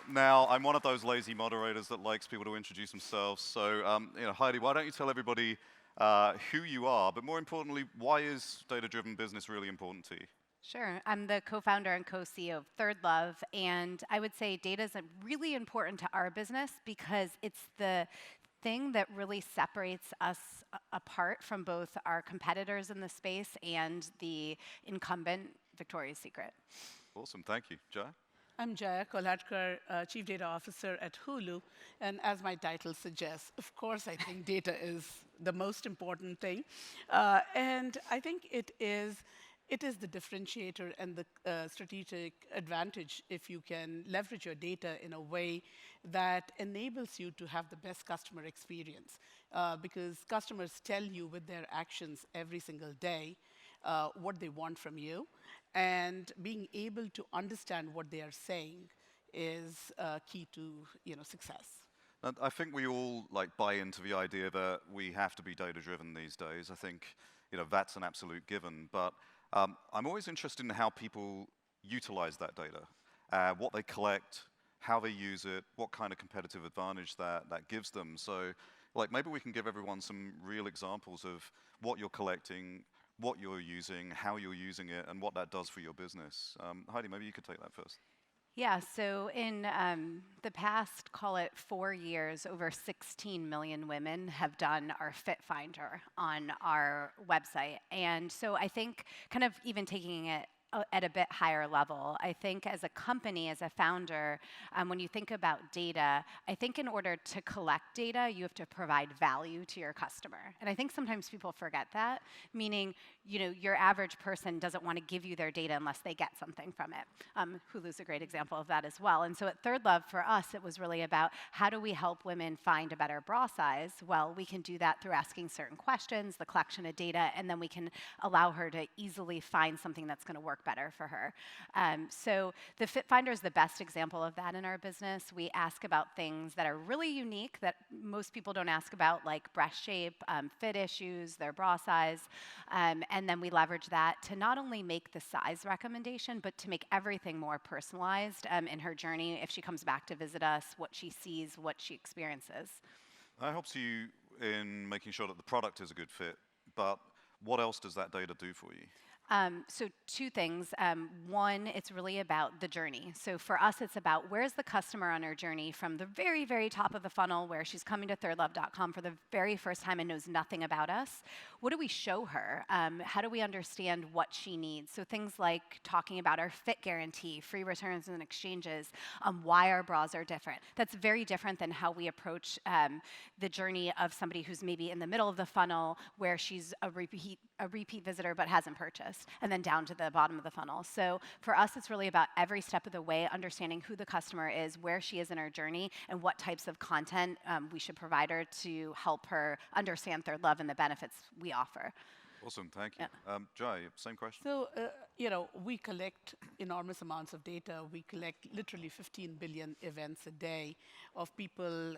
Now, I'm one of those lazy moderators that likes people to introduce themselves. So, Heidi, why don't you tell everybody who you are, but more importantly, why is data-driven business really important to you? Sure. I'm the co-founder and co-CEO of ThirdLove, and I would say data is really important to our business because it's the thing that really separates us apart from both our competitors in the space and the incumbent Victoria's Secret. Awesome, thank you. Jaya? I'm Jaya Kolhatkar, Chief Data Officer at Hulu, and as my title suggests, of course, I think data is the most important thing, and I think it is the differentiator and the strategic advantage if you can leverage your data in a way that enables you to have the best customer experience, because customers tell you with their actions every single day what they want from you. And being able to understand what they are saying is key to success. And I think we all buy into the idea that we have to be data-driven these days. I think that's an absolute given. But I'm always interested in how people utilize that data, what they collect, how they use it, what kind of competitive advantage that gives them. So maybe we can give everyone some real examples of what you're collecting, what you're using, how you're using it, and what that does for your business. Heidi, maybe you could take that first. Yeah, so in the past, call it 4 years, over 16 million women have done our Fit Finder on our website. And so I think kind of even taking it at a bit higher level, I think as a company, as a founder, when you think about data, I think in order to collect data, you have to provide value to your customer. And I think sometimes people forget that, meaning your average person doesn't want to give you their data unless they get something from it. Hulu's a great example of that as well. And so at ThirdLove, for us, it was really about how do we help women find a better bra size? Well, we can do that through asking certain questions, the collection of data, and then we can allow her to easily find something that's going to work better for her. So the Fit Finder is the best example of that in our business. We ask about things that are really unique that most people don't ask about, like breast shape, fit issues, their bra size, and then we leverage that to not only make the size recommendation, but to make everything more personalized in her journey if she comes back to visit us, what she sees, what she experiences. That helps you in making sure that the product is a good fit, but what else does that data do for you? So 2 things. One, it's really about the journey. So for us, it's about where's the customer on her journey from the very, very top of the funnel where she's coming to thirdlove.com for the very first time and knows nothing about us. What do we show her? How do we understand what she needs? So things like talking about our fit guarantee, free returns and exchanges, why our bras are different. That's very different than how we approach the journey of somebody who's maybe in the middle of the funnel where she's a repeat visitor but hasn't purchased, and then down to the bottom of the funnel. So for us, it's really about every step of the way, understanding who the customer is, where she is in her journey, and what types of content we should provide her to help her understand ThirdLove and the benefits we offer. Awesome, thank you. Yeah. Jai, same question. So, we collect enormous amounts of data. We collect literally 15 billion events a day of people,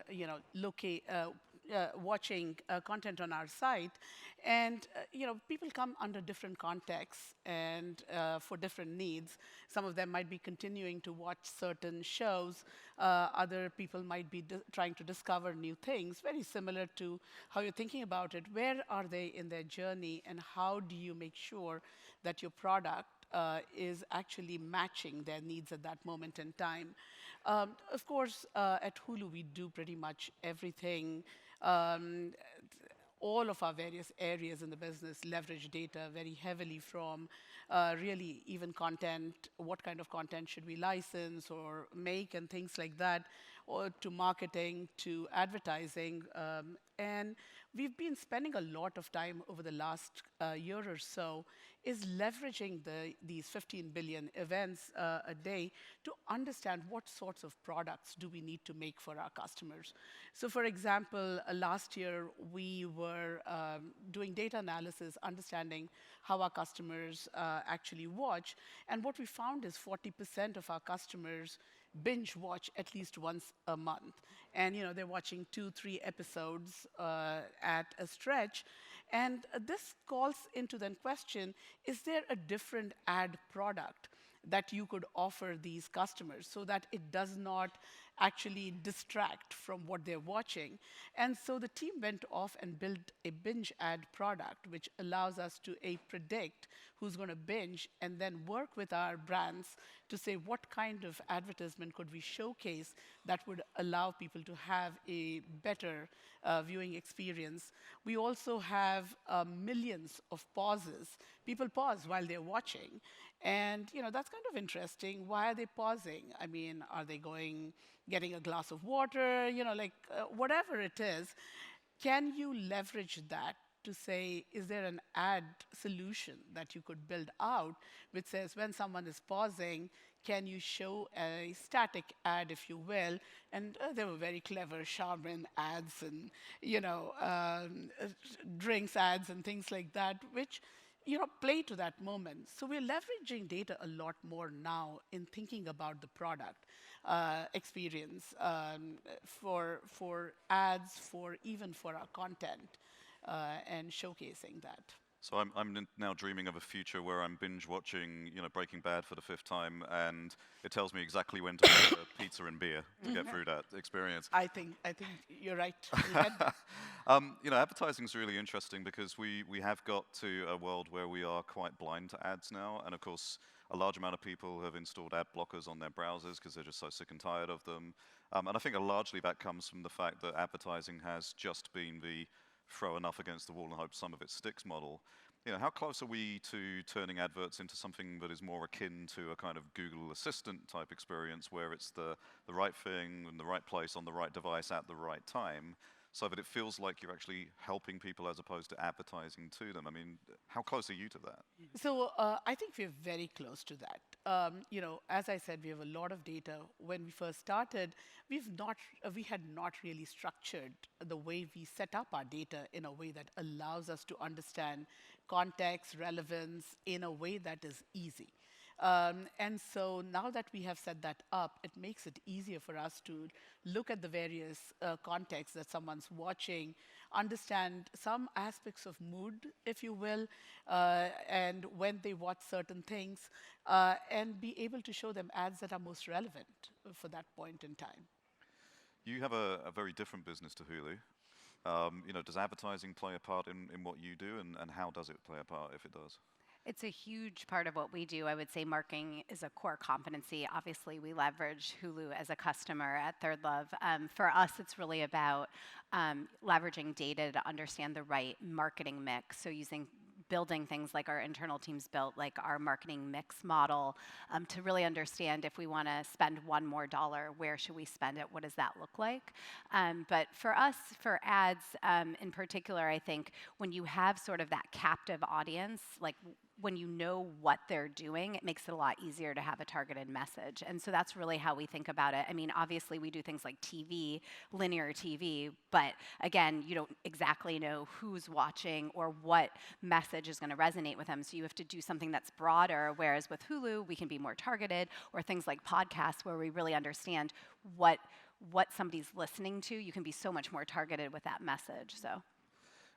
watching content on our site. And, people come under different contexts and for different needs. Some of them might be continuing to watch certain shows. Other people might be trying to discover new things, very similar to how you're thinking about it. Where are they in their journey, and how do you make sure that your product is actually matching their needs at that moment in time? Of course, at Hulu, we do pretty much everything. All of our various areas in the business leverage data very heavily, from really even content, what kind of content should we license or make and things like that, or to marketing, to advertising. And we've been spending a lot of time over the last year or so is leveraging these 15 billion events a day to understand what sorts of products do we need to make for our customers. So for example, last year we were doing data analysis, understanding how our customers actually watch. And what we found is 40% of our customers binge watch at least once a month. And they're watching 2-3 episodes at a stretch. And this calls into the question, is there a different ad product that you could offer these customers so that it does not actually distract from what they're watching. And so the team went off and built a binge ad product, which allows us to predict who's going to binge and then work with our brands to say what kind of advertisement could we showcase that would allow people to have a better viewing experience. We also have millions of pauses. People pause while they're watching. And that's kind of interesting. Why are they pausing? I mean, are they getting a glass of water? Whatever it is, can you leverage that to say, is there an ad solution that you could build out which says when someone is pausing, can you show a static ad, if you will? And there were very clever Charmin ads and drinks ads and things like that, which play to that moment. So we're leveraging data a lot more now in thinking about the product experience for ads, even for our content, and showcasing that. So I'm now dreaming of a future where I'm binge watching, Breaking Bad for the 5th time, and it tells me exactly when to order pizza and beer to get through that experience. I think you're right. Advertising is really interesting because we have got to a world where we are quite blind to ads now, and of course, a large amount of people have installed ad blockers on their browsers because they're just so sick and tired of them. And I think largely that comes from the fact that advertising has just been the throw enough against the wall and hope some of it sticks model. How close are we to turning adverts into something that is more akin to a kind of Google Assistant type experience where it's the right thing in the right place on the right device at the right time, so that it feels like you're actually helping people as opposed to advertising to them? I mean, how close are you to that? So I think we're very close to that. As I said, we have a lot of data. When we first started, we had not really structured the way we set up our data in a way that allows us to understand context, relevance in a way that is easy. And so now that we have set that up, it makes it easier for us to look at the various contexts that someone's watching, understand some aspects of mood, if you will, and when they watch certain things, and be able to show them ads that are most relevant for that point in time. You have a very different business to Hulu. Does advertising play a part in what you do, and how does it play a part if it does? It's a huge part of what we do. I would say marketing is a core competency. Obviously, we leverage Hulu as a customer at ThirdLove. For us, it's really about leveraging data to understand the right marketing mix. So building things like our internal teams built, like our marketing mix model, to really understand if we want to spend one more dollar, where should we spend it? What does that look like? But for us, for ads in particular, I think when you have sort of that captive audience, like when you know what they're doing, it makes it a lot easier to have a targeted message. And so that's really how we think about it. I mean, obviously we do things like TV, linear TV, but again, you don't exactly know who's watching or what message is going to resonate with them. So you have to do something that's broader, whereas with Hulu, we can be more targeted, or things like podcasts where we really understand what somebody's listening to. You can be so much more targeted with that message. So,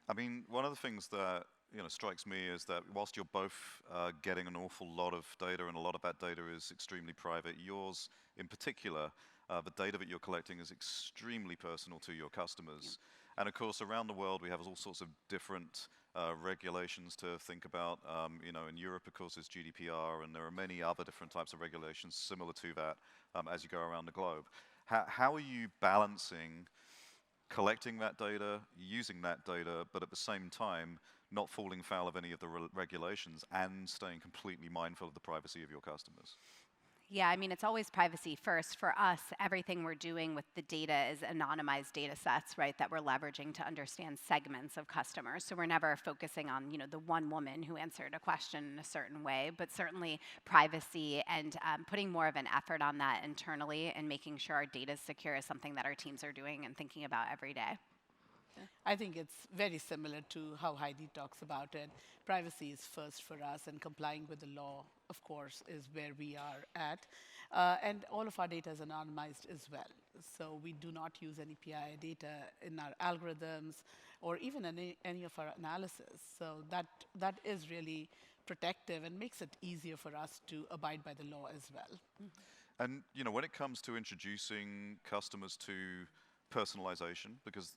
I mean, one of the things that strikes me is that whilst you're both getting an awful lot of data, and a lot of that data is extremely private, yours in particular, the data that you're collecting is extremely personal to your customers. And of course, around the world, we have all sorts of different regulations to think about. In Europe, of course, there's GDPR, and there are many other different types of regulations similar to that as you go around the globe. How are you balancing collecting that data, using that data, but at the same time, not falling foul of any of the regulations and staying completely mindful of the privacy of your customers? Yeah, I mean, it's always privacy first. For us, everything we're doing with the data is anonymized data sets, right, that we're leveraging to understand segments of customers. So we're never focusing on, the one woman who answered a question in a certain way, but certainly privacy and putting more of an effort on that internally and making sure our data is secure is something that our teams are doing and thinking about every day. I think it's very similar to how Heidi talks about it. Privacy is first for us, and complying with the law, of course, is where we are at. And all of our data is anonymized as well. So we do not use any PII data in our algorithms or even any of our analysis. So that is really protective and makes it easier for us to abide by the law as well. And when it comes to introducing customers to personalization, because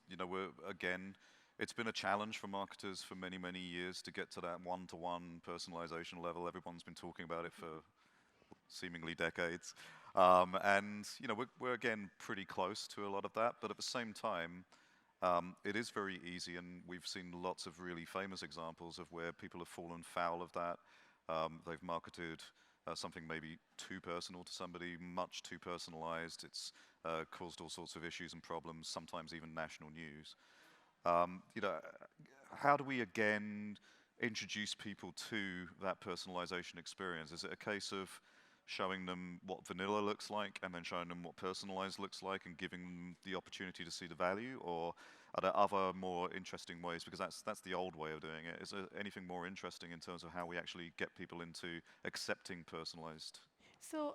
it's been a challenge for marketers for many, many years to get to that one-to-one personalization level. Everyone's been talking about it for seemingly decades. And we're again pretty close to a lot of that, but at the same time, it is very easy, and we've seen lots of really famous examples of where people have fallen foul of that. They've marketed something maybe too personal to somebody, much too personalized. It's caused all sorts of issues and problems, sometimes even national news. How do we again introduce people to that personalization experience? Is it a case of showing them what vanilla looks like and then showing them what personalized looks like and giving them the opportunity to see the value? Or are there other more interesting ways? Because that's the old way of doing it. Is there anything more interesting in terms of how we actually get people into accepting personalized? So,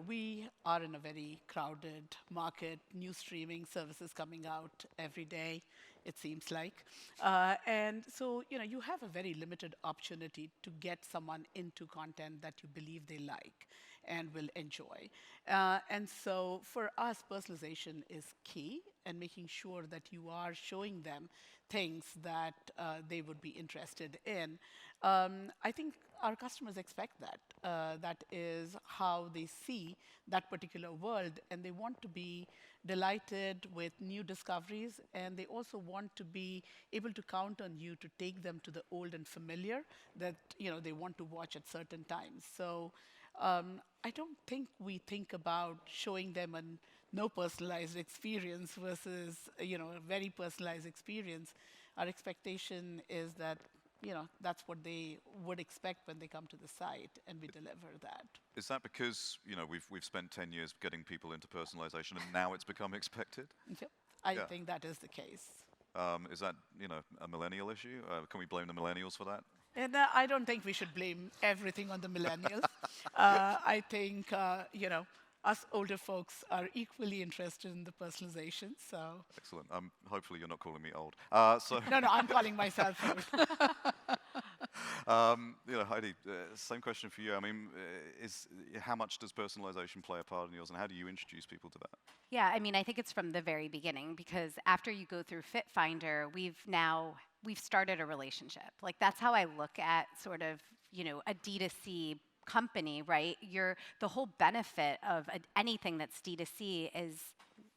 we are in a very crowded market, new streaming services coming out every day, it seems like. And so, you have a very limited opportunity to get someone into content that you believe they like and will enjoy. And so for us, personalization is key, and making sure that you are showing them things that they would be interested in. I think our customers expect that. That is how they see that particular world, and they want to be delighted with new discoveries, and they also want to be able to count on you to take them to the old and familiar that they want to watch at certain times. So I don't think we think about showing them a no personalized experience versus a very personalized experience. Our expectation is that that's what they would expect when they come to the site, and we deliver that. Is that because we've spent 10 years getting people into personalization and now it's become expected? Yep. I think that is the case. Is that a millennial issue? Can we blame the millennials for that? And I don't think we should blame everything on the millennials. I think us older folks are equally interested in the personalization. So excellent. Hopefully you're not calling me old. no, I'm calling myself old. Heidi, same question for you. I mean, how much does personalization play a part in yours, and how do you introduce people to that? Yeah, I mean, I think it's from the very beginning, because after you go through Fit Finder, we've started a relationship. Like, that's how I look at sort of, a D2C company, right? The whole benefit of anything that's D2C is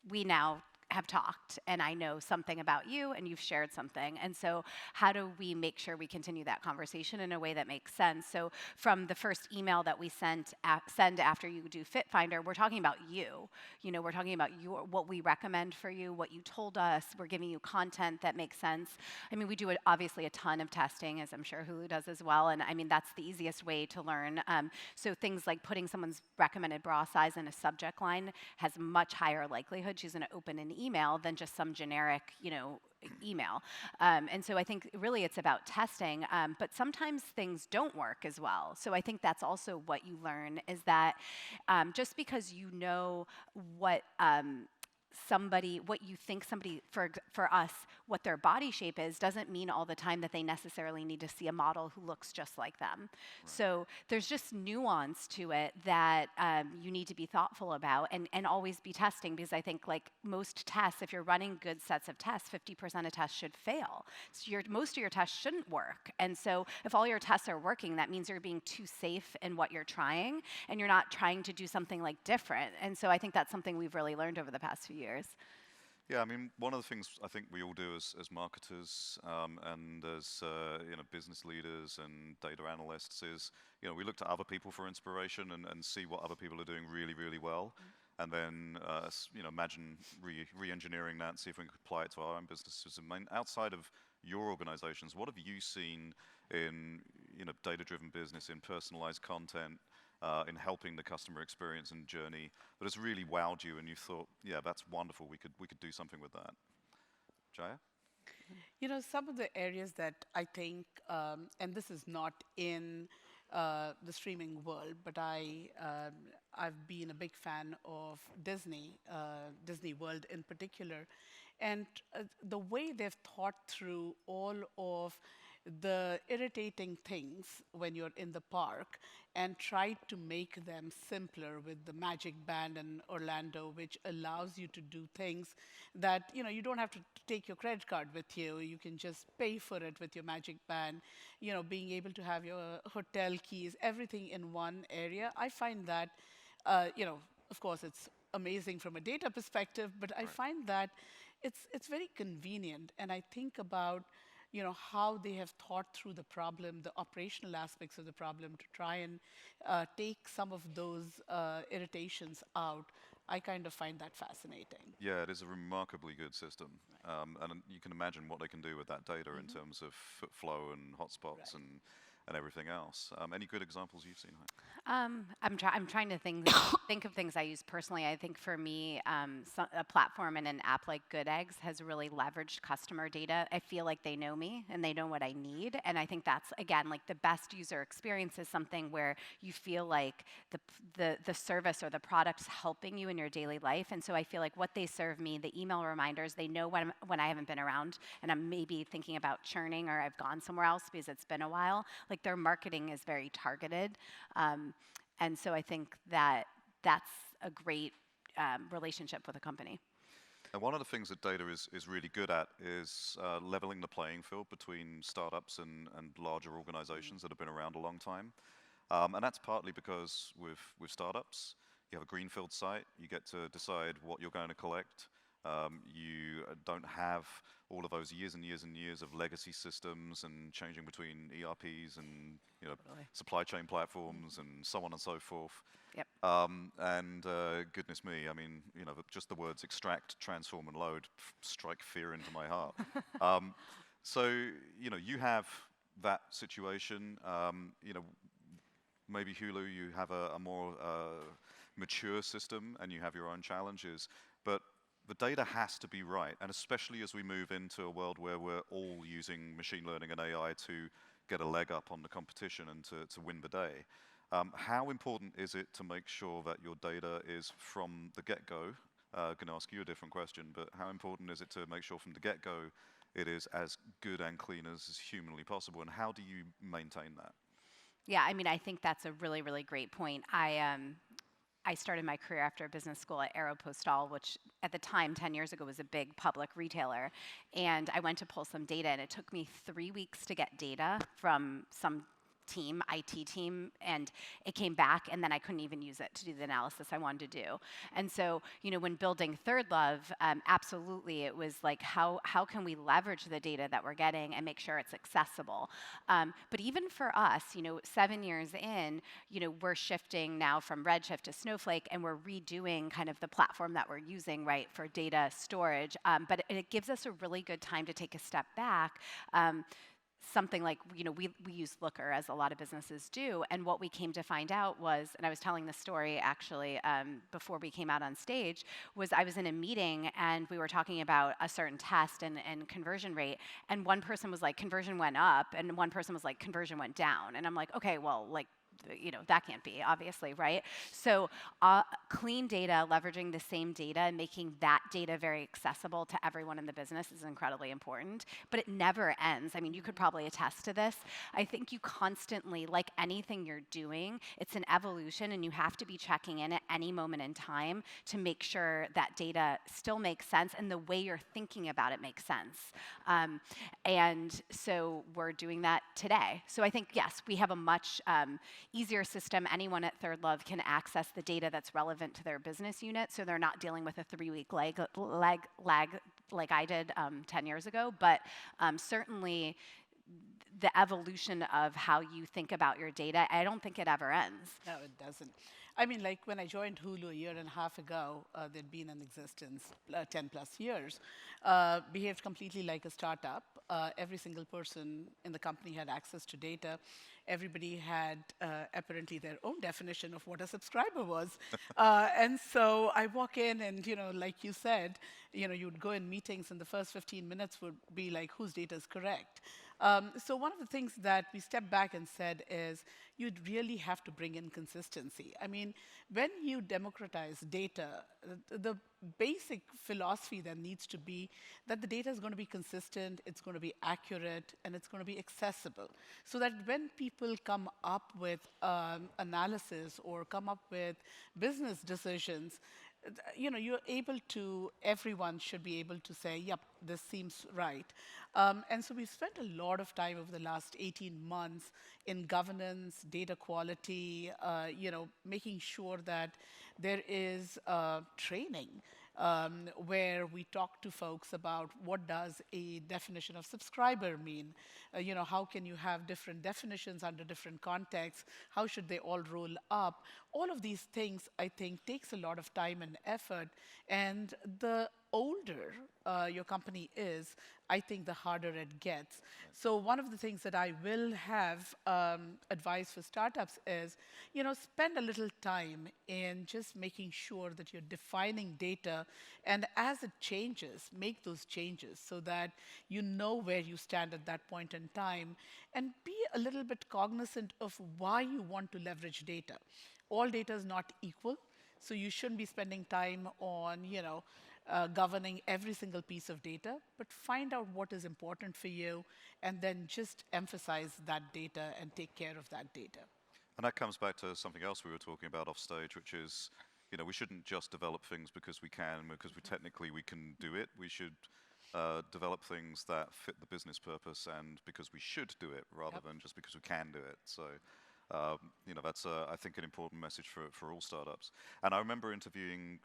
we now have talked, and I know something about you, and you've shared something. And so how do we make sure we continue that conversation in a way that makes sense? So from the first email that we send after you do Fit Finder, we're talking about you. We're talking about what we recommend for you, what you told us. We're giving you content that makes sense. I mean, we do obviously a ton of testing, as I'm sure Hulu does as well. And I mean, that's the easiest way to learn. So things like putting someone's recommended bra size in a subject line has much higher likelihood she's going to open an email than just some generic, email. And so I think really it's about testing, but sometimes things don't work as well. So I think that's also what you learn, is that just because you know what you think somebody, for us, what their body shape is, doesn't mean all the time that they necessarily need to see a model who looks just like them. Right. So there's just nuance to it that you need to be thoughtful about and always be testing, because I think, like most tests, if you're running good sets of tests, 50% of tests should fail. So most of your tests shouldn't work. And so if all your tests are working, that means you're being too safe in what you're trying, and you're not trying to do something like different. And so I think that's something we've really learned over the past few years. Yeah, I mean, one of the things I think we all do as marketers and as business leaders and data analysts is, we look to other people for inspiration and see what other people are doing really, really well. Mm-hmm. And then, imagine re-engineering that and see if we can apply it to our own businesses. I mean, outside of your organizations, what have you seen in data-driven business, in personalized content, in helping the customer experience and journey that has really wowed you, and you thought, yeah, that's wonderful, we could do something with that? Jaya? Some of the areas that I think, and this is not in the streaming world, but I've been a big fan of Disney World in particular, and the way they've thought through all of the irritating things when you're in the park and tried to make them simpler with the Magic Band in Orlando, which allows you to do things that you don't have to take your credit card with you. You can just pay for it with your Magic Band. Being able to have your hotel keys, everything in one area. I find that, of course, it's amazing from a data perspective, but I find that it's very convenient. And I think about how they have thought through the problem, the operational aspects of the problem to try and take some of those irritations out. I kind of find that fascinating. Yeah, it is a remarkably good system. And you can imagine what they can do with that data in terms of flow and hotspots and everything else. Any good examples you've seen, Heidi? I'm trying to think of things I use personally. I think for me, a platform and an app like Good Eggs has really leveraged customer data. I feel like they know me and they know what I need, and I think that's again like the best user experience is something where you feel like the service or the product's helping you in your daily life. And so I feel like what they serve me, the email reminders, they know when I haven't been around and I'm maybe thinking about churning or I've gone somewhere else because it's been a while. Like their marketing is very targeted. And so I think that that's a great relationship with a company. And one of the things that data is really good at is leveling the playing field between startups and larger organizations that have been around a long time. And that's partly because with startups, you have a greenfield site, you get to decide what you're going to collect. You don't have all of those years and years and years of legacy systems and changing between ERPs and supply chain platforms and so on and so forth. Yep. And goodness me, I mean, just the words extract, transform, and load strike fear into my heart. So you have that situation. Maybe Hulu, you have a more mature system and you have your own challenges, but the data has to be right, and especially as we move into a world where we're all using machine learning and AI to get a leg up on the competition and to win the day. How important is it to make sure that your data is from the get-go? I'm going to ask you a different question, but how important is it to make sure from the get-go it is as good and clean as is humanly possible, and how do you maintain that? Yeah, I mean, I think that's a really, really great point. I started my career after business school at Aeropostale, which at the time, 10 years ago, was a big public retailer. And I went to pull some data, and it took me 3 weeks to get data from some team, IT team, and it came back, and then I couldn't even use it to do the analysis I wanted to do. And so, when building ThirdLove, absolutely, it was like, how can we leverage the data that we're getting and make sure it's accessible? But even for us, 7 years in, we're shifting now from Redshift to Snowflake, and we're redoing kind of the platform that we're using, right, for data storage. But it gives us a really good time to take a step back. Something like, we use Looker, as a lot of businesses do, and what we came to find out was, and I was telling this story actually before we came out on stage, was I was in a meeting and we were talking about a certain test and conversion rate, and one person was like, conversion went up, and one person was like, conversion went down, and I'm like, okay, well, like, that can't be, obviously, right? So clean data, leveraging the same data and making that data very accessible to everyone in the business is incredibly important, but it never ends. I mean, you could probably attest to this. I think you constantly, like anything you're doing, it's an evolution, and you have to be checking in at any moment in time to make sure that data still makes sense and the way you're thinking about it makes sense. And so we're doing that today. So I think, yes, we have a much easier system. Anyone at ThirdLove can access the data that's relevant to their business unit, so they're not dealing with a 3-week lag like I did 10 years ago. But certainly, the evolution of how you think about your data, I don't think it ever ends. No, it doesn't. I mean, like when I joined Hulu a year and a half ago, they'd been in existence 10 plus years, behaved completely like a startup. Every single person in the company had access to data. Everybody had apparently their own definition of what a subscriber was. And so I walk in and, like you said, you'd go in meetings and the first 15 minutes would be like, whose data is correct? So one of the things that we stepped back and said is you'd really have to bring in consistency. I mean, when you democratize data, the basic philosophy then needs to be that the data is going to be consistent, it's going to be accurate, and it's going to be accessible. So that when people come up with analysis or come up with business decisions, you're able to, everyone should be able to say, yep, this seems right. And so we've spent a lot of time over the last 18 months in governance, data quality, making sure that there is training where we talk to folks about what does a definition of subscriber mean. How can you have different definitions under different contexts? How should they all roll up? All of these things, I think, takes a lot of time and effort. And the older your company is, I think the harder it gets. So one of the things that I will have advice for startups is, spend a little time in just making sure that you're defining data, and as it changes, make those changes so that you know where you stand at that point in time, and be a little bit cognizant of why you want to leverage data. All data is not equal, so you shouldn't be spending time on, governing every single piece of data, but find out what is important for you and then just emphasize that data and take care of that data. And that comes back to something else we were talking about off stage, which is, we shouldn't just develop things because we can, because we can do it. We should develop things that fit the business purpose and because we should do it rather than just because we can do it. So, that's, I think, an important message for all startups. And I remember interviewing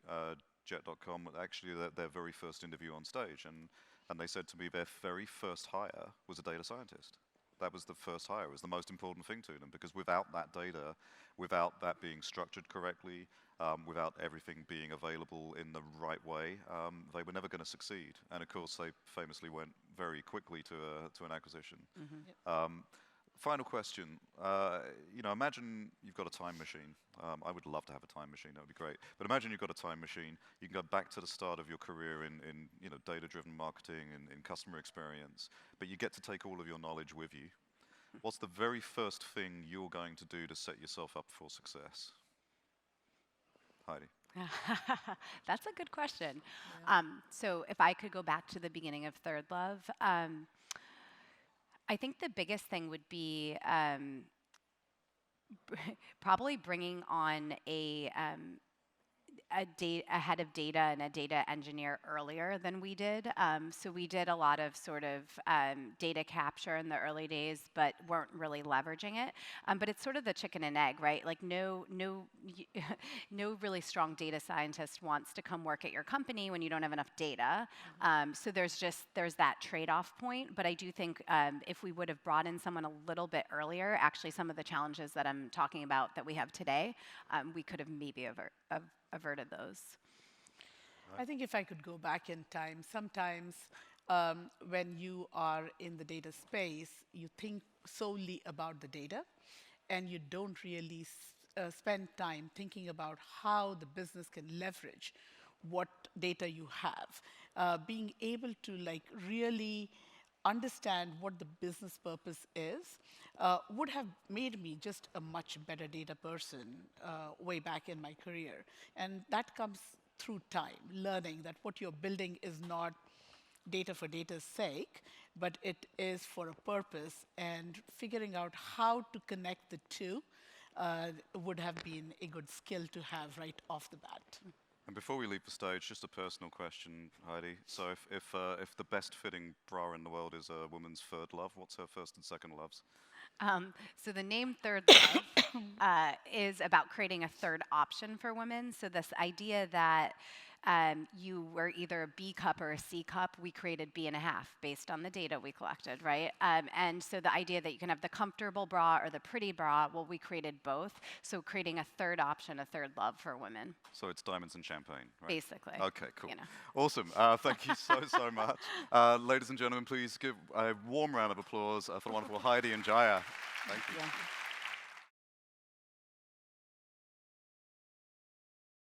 Jet.com, actually their very first interview on stage, and they said to me their very first hire was a data scientist. That was the first hire, it was the most important thing to them, because without that data, without that being structured correctly, without everything being available in the right way, they were never going to succeed. And of course, they famously went very quickly to an acquisition. Final question. Imagine you've got a time machine. I would love to have a time machine. That would be great. But imagine you've got a time machine. You can go back to the start of your career in data-driven marketing and in customer experience. But you get to take all of your knowledge with you. What's the very first thing you're going to do to set yourself up for success? Heidi. That's a good question. Yeah. So if I could go back to the beginning of ThirdLove, I think the biggest thing would be probably bringing on a head of data and a data engineer earlier than we did. So we did a lot of sort of data capture in the early days, but weren't really leveraging it. But it's sort of the chicken and egg, right? Like no really strong data scientist wants to come work at your company when you don't have enough data. So there's that trade-off point. But I do think if we would have brought in someone a little bit earlier, actually some of the challenges that I'm talking about that we have today, we could have maybe averted those. I think if I could go back in time, sometimes when you are in the data space, you think solely about the data, and you don't really spend time thinking about how the business can leverage what data you have. Being able to really understand what the business purpose is would have made me just a much better data person way back in my career. And that comes through time, learning that what you're building is not data for data's sake, but it is for a purpose, and figuring out how to connect the two would have been a good skill to have right off the bat. And before we leave the stage, just a personal question, Heidi. So if the best fitting bra in the world is a woman's third love, what's her first and second loves? So the name ThirdLove is about creating a third option for women. So this idea that you were either a B cup or a C cup, we created B and a half based on the data we collected, right? And so the idea that you can have the comfortable bra or the pretty bra, well, we created both. So creating a third option, a third love for women. So it's diamonds and champagne, right? Basically. Okay, cool. Awesome. Thank you so much. Ladies and gentlemen, please give a warm round of applause for the wonderful Heidi and Jaya. Thank you. Yeah.